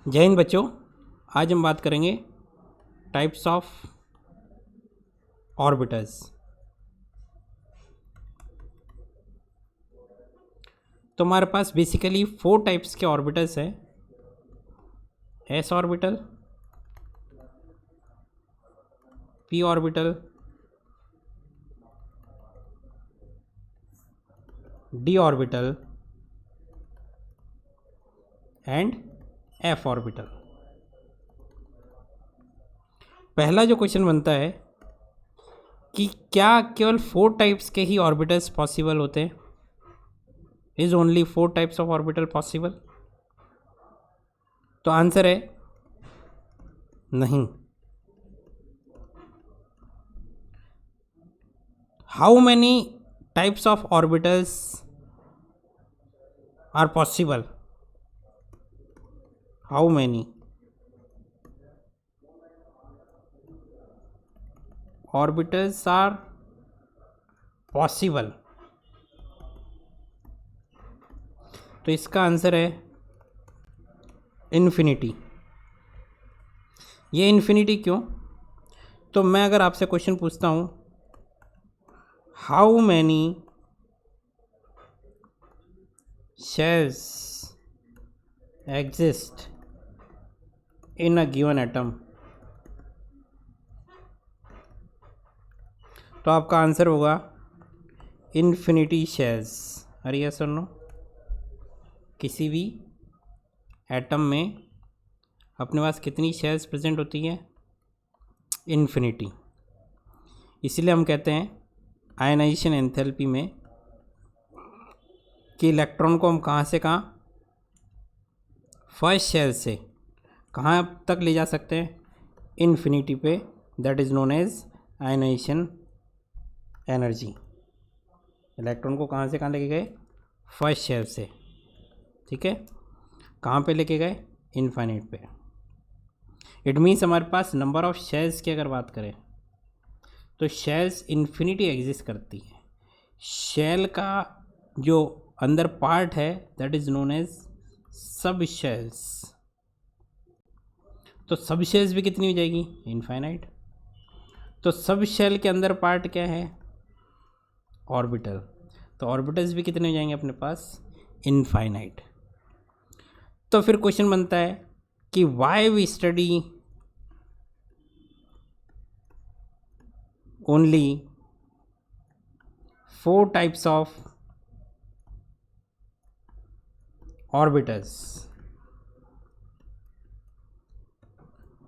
जय हिंद बच्चों। आज हम बात करेंगे टाइप्स ऑफ ऑर्बिटल्स। तो हमारे पास बेसिकली 4 टाइप्स के ऑर्बिटल्स हैं। S orbital, P orbital, D orbital and F orbital. पहला जो क्वेश्चन बनता है कि क्या केवल 4 टाइप्स के ही ऑर्बिटल्स पॉसिबल होते हैं? Is only 4 types of orbital possible? तो आंसर है नहीं। How many types of orbitals are possible? How many orbitals are possible? तो इसका आंसर है इन्फिनिटी। ये इन्फिनिटी क्यों? तो मैं अगर आपसे क्वेश्चन पूछता हूं, how many shells exist in a given atom, तो आपका आंसर होगा इन्फिनिटी शेल्स। अरे यस और नो? किसी भी एटम में अपने पास कितनी शेल्स प्रेजेंट होती है? इन्फिनिटी। इसीलिए हम कहते हैं आयनाइजेशन एंथैल्पी में कि इलेक्ट्रॉन को हम कहाँ से कहाँ, फर्स्ट शेल से कहाँ तक ले जा सकते हैं? इन्फिनिटी पे। That is known as ionisation energy. Electron को कहाँ से कहाँ लेके गए? फर्स्ट शेल से। ठीक है, कहाँ पे लेके गए? इनफाइनाइट पे। इट मीन्स हमारे पास नंबर ऑफ शेल्स की अगर बात करें तो शेल्स इन्फिनिटी एग्जिस्ट करती है। शेल का जो अंदर पार्ट है that is known as subshells. तो सब शेल्स भी कितनी हो जाएगी? इनफाइनाइट। तो सब शेल के अंदर पार्ट क्या है? ऑर्बिटल। तो ऑर्बिटल्स भी कितने हो जाएंगे अपने पास? इनफाइनाइट। तो फिर क्वेश्चन बनता है कि why we study only 4 types of orbitals.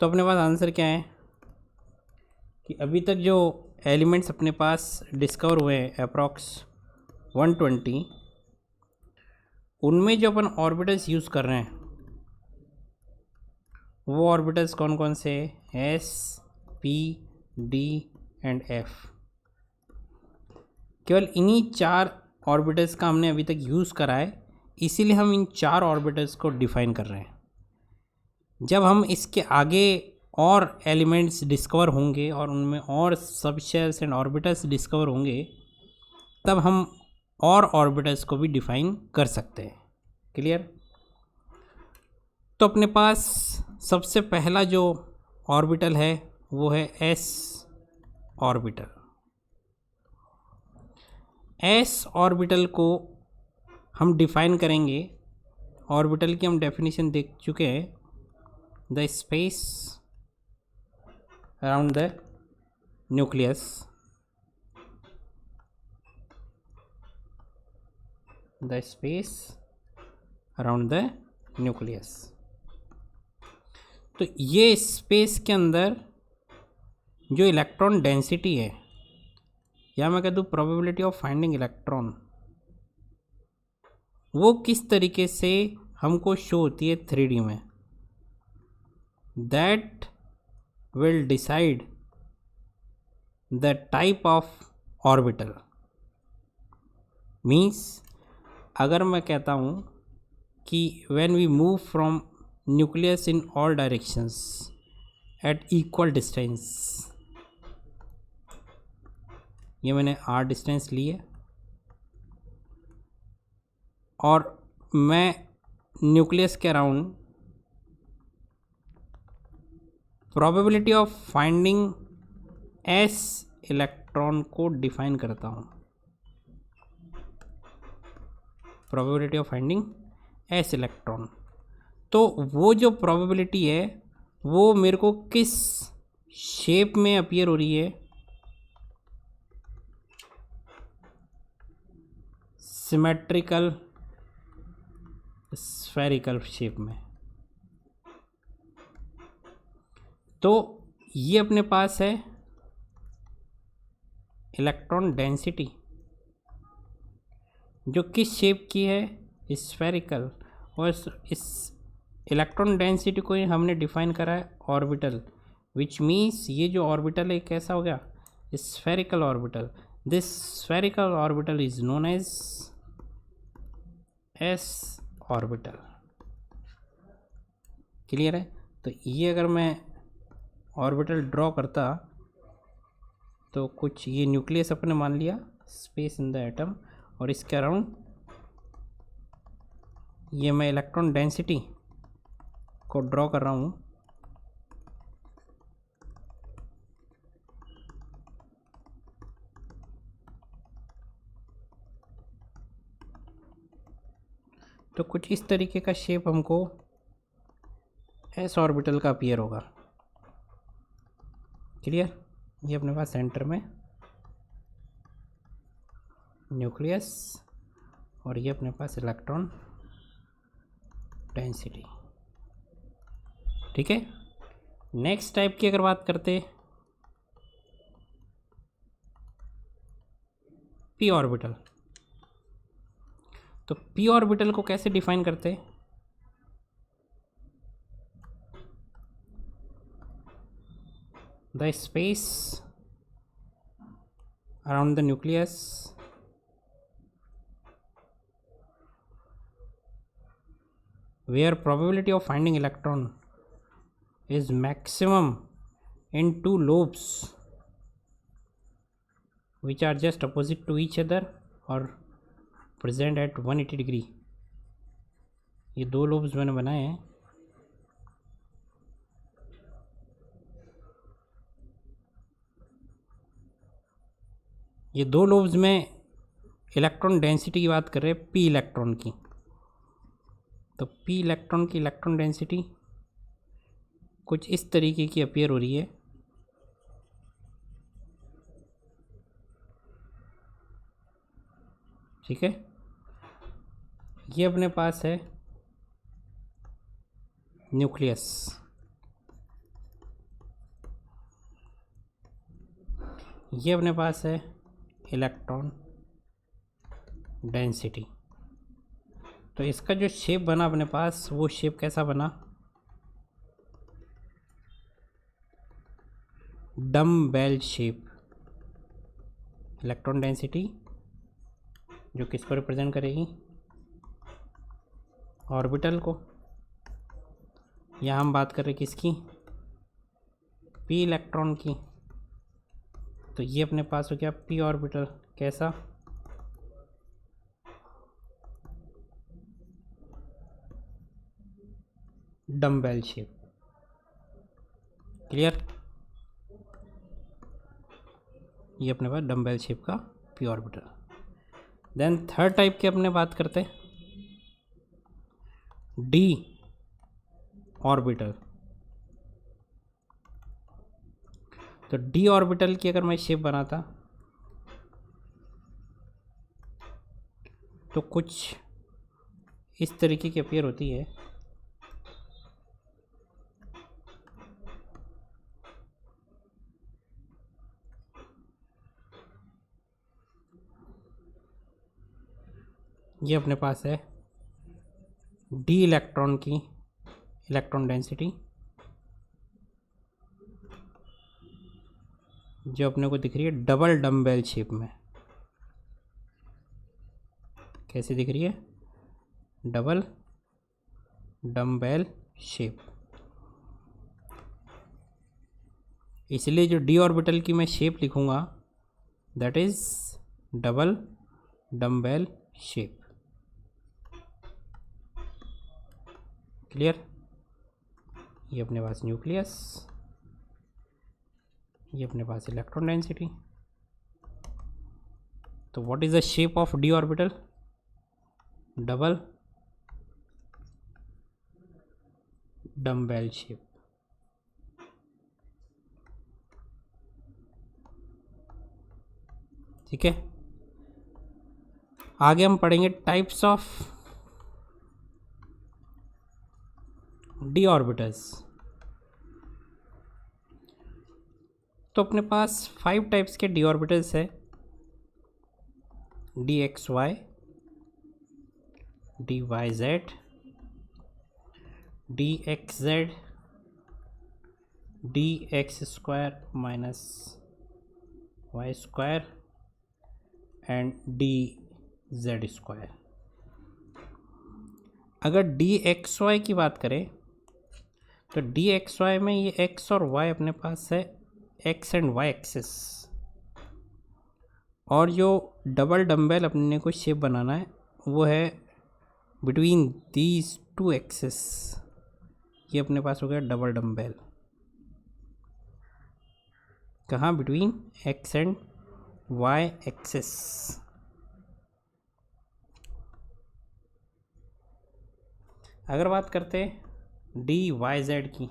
तो अपने पास आंसर क्या है कि अभी तक जो एलिमेंट्स अपने पास डिस्कवर हुए हैं अप्रॉक्स 120, उनमें जो अपन ऑर्बिटल्स यूज़ कर रहे हैं वो ऑर्बिटल्स कौन कौन से? S, P, D and F. केवल इन्हीं 4 ऑर्बिटल्स का हमने अभी तक यूज़ करा है, इसीलिए हम इन 4 ऑर्बिटल्स को डिफाइन कर रहे हैं। जब हम इसके आगे और एलिमेंट्स डिस्कवर होंगे और उनमें और सब शेल्स एंड ऑर्बिटल्स डिस्कवर होंगे, तब हम और ऑर्बिटल्स को भी डिफाइन कर सकते हैं। क्लियर? तो अपने पास सबसे पहला जो ऑर्बिटल है वो है एस ऑर्बिटल। एस ऑर्बिटल को हम डिफाइन करेंगे। ऑर्बिटल की हम डेफिनेशन देख चुके हैं। The space around the nucleus, the space around the nucleus. तो ये स्पेस के अंदर जो इलेक्ट्रॉन डेंसिटी है, या मैं कह दूँ प्रोबेबिलिटी ऑफ फाइंडिंग इलेक्ट्रॉन, वो किस तरीके से हमको शो होती है 3D में, that will decide the type of orbital. Means अगर मैं कहता हूँ कि when we move from nucleus in all directions at equal distance, ये मैंने r डिस्टेंस ली है और मैं न्यूक्लियस के around probability of finding S electron को डिफाइन करता हूँ, probability of finding S electron. तो वो जो प्रोबेबिलिटी है वो मेरे को किस शेप में अपीयर हो रही है, सिमेट्रिकल स्फेरिकल शेप में। तो ये अपने पास है इलेक्ट्रॉन डेंसिटी जो किस शेप की है, स्फेरिकल। और इस इलेक्ट्रॉन डेंसिटी को हमने डिफाइन करा है ऑर्बिटल, विच मीन्स ये जो ऑर्बिटल है कैसा हो गया, spherical orbital. This spherical orbital is known as S orbital. Clear है? तो ये अगर मैं ऑर्बिटल ड्रॉ करता तो कुछ ये न्यूक्लियस अपने मान लिया, स्पेस इन द एटम, और इसके अराउंड ये मैं इलेक्ट्रॉन डेंसिटी को ड्रॉ कर रहा हूँ। तो कुछ इस तरीके का शेप हमको एस ऑर्बिटल का अपीयर होगा। क्लियर? ये अपने पास सेंटर में न्यूक्लियस और ये अपने पास इलेक्ट्रॉन डेंसिटी। ठीक है। नेक्स्ट टाइप की अगर बात करते, पी ऑर्बिटल। तो पी ऑर्बिटल को कैसे डिफाइन करते, the space around the nucleus where probability of finding electron is maximum in two lobes which are just opposite to each other or present at 180 degree। ये दो lobes मैंने बनाए हैं, ये दो लोब्स में इलेक्ट्रॉन डेंसिटी की बात कर रहे हैं, पी इलेक्ट्रॉन की। तो पी इलेक्ट्रॉन की इलेक्ट्रॉन डेंसिटी कुछ इस तरीके की अपीयर हो रही है। ठीक है। ये अपने पास है न्यूक्लियस, ये अपने पास है इलेक्ट्रॉन डेंसिटी। तो इसका जो शेप बना अपने पास, वो शेप कैसा बना, डम बेल शेप। इलेक्ट्रॉन डेंसिटी जो किसको रिप्रेजेंट करेगी, ऑर्बिटल को। यहाँ हम बात कर रहे किसकी, पी इलेक्ट्रॉन की। तो ये अपने पास हो गया पी ऑर्बिटल, कैसा, डम्बेल शेप। क्लियर? ये अपने पास डम्बेल शेप का P orbital. Then third type की अपने बात करते हैं, डी ऑर्बिटल। तो डी ऑर्बिटल की अगर मैं शेप बनाता तो कुछ इस तरीके की अपीयर होती है। ये अपने पास है डी इलेक्ट्रॉन की इलेक्ट्रॉन डेंसिटी, जो अपने को दिख रही है डबल डम्बेल शेप में। कैसे दिख रही है, डबल डम्बेल शेप। इसलिए जो डी ऑर्बिटल की मैं शेप लिखूंगा, that is double dumbbell shape. Clear? ये अपने पास न्यूक्लियस ये अपने पास इलेक्ट्रॉन डेंसिटी। तो what is the shape of D orbital? Double dumbbell shape. ठीक है, आगे हम पढ़ेंगे टाइप्स ऑफ डी ऑर्बिटल्स। तो अपने पास 5 टाइप्स के डी ऑर्बिटल्स है। D X Y, D Y Z, D X Z, D X square minus Y square and D Z square. अगर डी एक्स वाई की बात करें तो डी एक्स वाई में ये एक्स और वाई अपने पास है एक्स एंड वाई एक्सिस, और जो डबल डम्बेल अपने को शेप बनाना है वो है बिटवीन दीज 2 एक्सिस। ये अपने पास हो गया डबल डम्बेल। कहाँ? Between X and Y axis. अगर बात करते हैं डी वाई जेड की,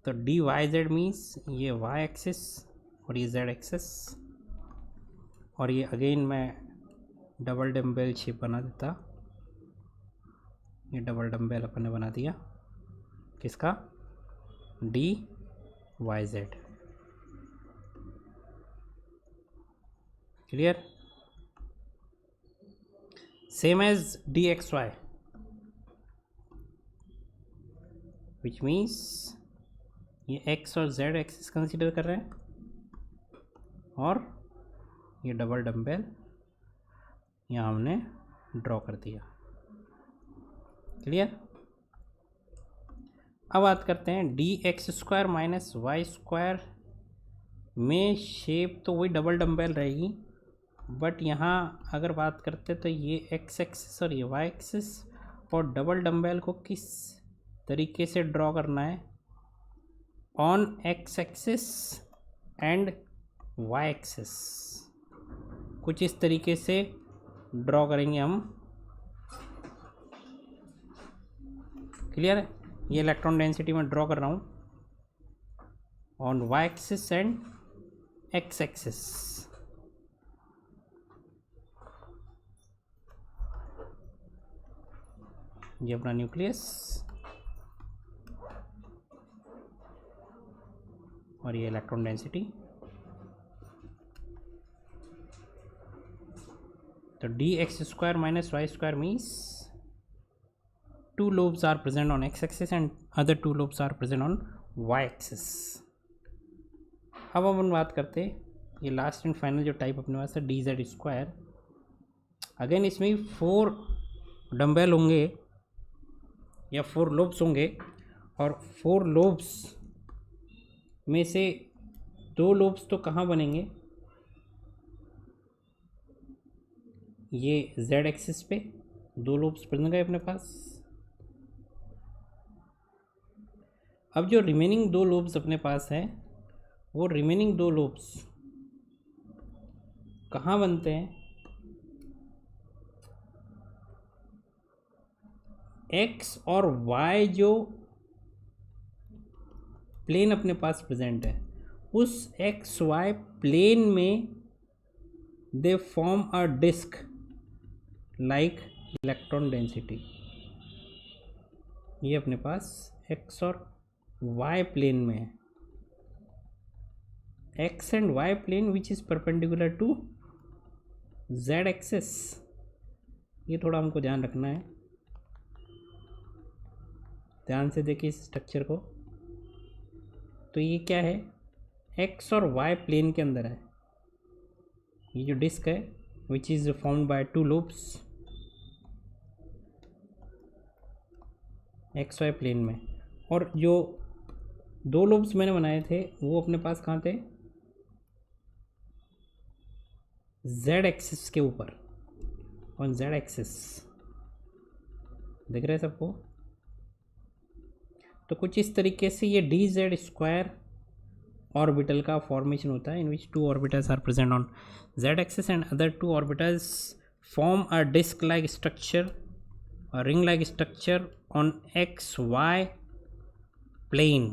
तो डी वाई जेड मीन्स ये वाई एक्सिस और ये जेड एक्सिस, और ये अगेन मैं डबल डम्बेल शेप बना देता। ये डबल डम्बेल अपन ने बना दिया किसका? D Y Z. Clear? Same as D X Y, which means ये एक्स और जेड एक्सिस कंसिडर कर रहे हैं, और ये डबल डम्बेल यहाँ हमने ड्रॉ कर दिया। क्लियर? अब बात करते हैं D X square minus Y square में शेप तो वही डबल डम्बेल रहेगी, बट यहाँ अगर बात करते तो ये एक्स एक्सिस और ये वाई एक्सिस, और डबल डम्बेल को किस तरीके से ड्रॉ करना है? On X axis and Y axis. कुछ इस तरीके से ड्रॉ करेंगे हम। क्लियर है? ये इलेक्ट्रॉन डेंसिटी में ड्रॉ कर रहा हूँ on Y axis and X axis. ये अपना न्यूक्लियस और ये इलेक्ट्रॉन डेंसिटी। तो D X square minus Y square means 2 lobes are present on x axis and other 2 lobes are present on y axis। अब अपन बात करते हैं ये लास्ट एंड फाइनल जो टाइप अपने पास है डी जेड स्क्वायर। अगेन इसमें 4 डम्बेल होंगे या 4 लोब्स होंगे, और 4 लोब्स में से 2 लोब्स तो कहाँ बनेंगे? ये z एक्सिस पे 2 लोब्स बन गए अपने पास। अब जो रिमेनिंग 2 लोब्स अपने पास हैं, वो रिमेनिंग 2 लोब्स कहाँ बनते हैं? एक्स और वाई जो प्लेन अपने पास प्रेजेंट है, उस एक्स वाई प्लेन में they form a disc like electron density. ये अपने पास एक्स और वाई प्लेन में है। X and Y plane which is perpendicular to Z axis. ये थोड़ा हमको ध्यान रखना है। ध्यान से देखिए इस स्ट्रक्चर को। तो ये क्या है? एक्स और वाई प्लेन के अंदर है ये जो डिस्क है, which is formed by 2 lobes X Y plane में। और जो 2 लोब्स मैंने बनाए थे वो अपने पास कहाँ थे? जेड एक्सिस के ऊपर, ऑन जेड एक्सिस। दिख रहा है सबको? तो कुछ इस तरीके से ये डी जेड स्क्वायर ऑर्बिटल का फॉर्मेशन होता है in which 2 orbitals are present on z axis and other 2 orbitals form a disc like structure और ring like structure on xy plane.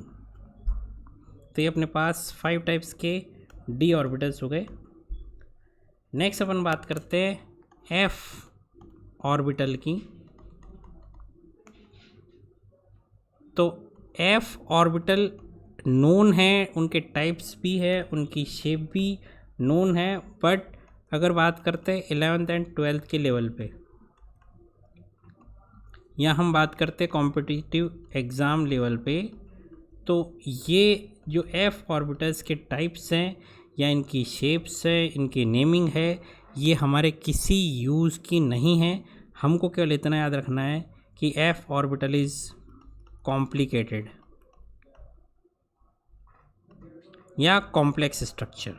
तो ये अपने पास 5 टाइप्स के d ऑर्बिटल्स हो गए। नेक्स्ट अपन बात करते हैं f ऑर्बिटल की। तो f ऑर्बिटल नोन है, उनके टाइप्स भी है, उनकी शेप भी नोन है, बट अगर बात करते हैं 11th एंड 12th के लेवल पे, या हम बात करते हैं कॉम्पिटिटिव एग्ज़ाम लेवल पे, तो ये जो f ऑर्बिटल्स के टाइप्स हैं या इनकी शेप्स है, इनकी नेमिंग है, ये हमारे किसी यूज़ की नहीं है। हमको केवल इतना याद रखना है कि f ऑर्बिटल इज़ कॉम्प्लिकेटेड या कॉम्प्लेक्स स्ट्रक्चर,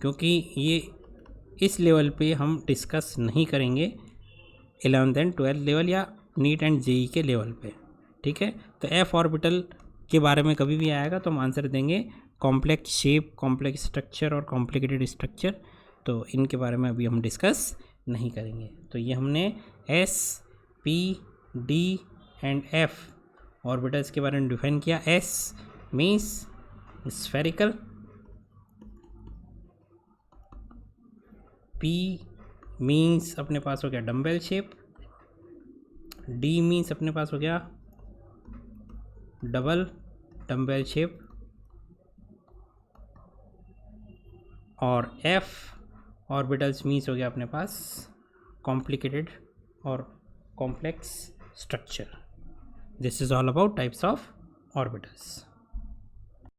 क्योंकि ये इस लेवल पे हम डिस्कस नहीं करेंगे 11th एंड 12th लेवल या नीट एंड जेई के लेवल पे, ठीक है। तो एफ ऑर्बिटल के बारे में कभी भी आएगा तो हम आंसर देंगे कॉम्प्लेक्स शेप, कॉम्प्लेक्स स्ट्रक्चर और कॉम्प्लिकेटेड स्ट्रक्चर। तो इनके बारे में अभी हम डिस्कस नहीं करेंगे। तो ये हमने S, P, D and F orbitals के बारे में डिफाइन किया। S means spherical, P means अपने पास हो गया डम्बेल शेप, डी मीन्स अपने पास हो गया डबल डम्बेल शेप, और एफ ऑर्बिटल्स मीन्स हो गया अपने पास कॉम्प्लिकेटेड और complex structure. This is all about types of orbitals.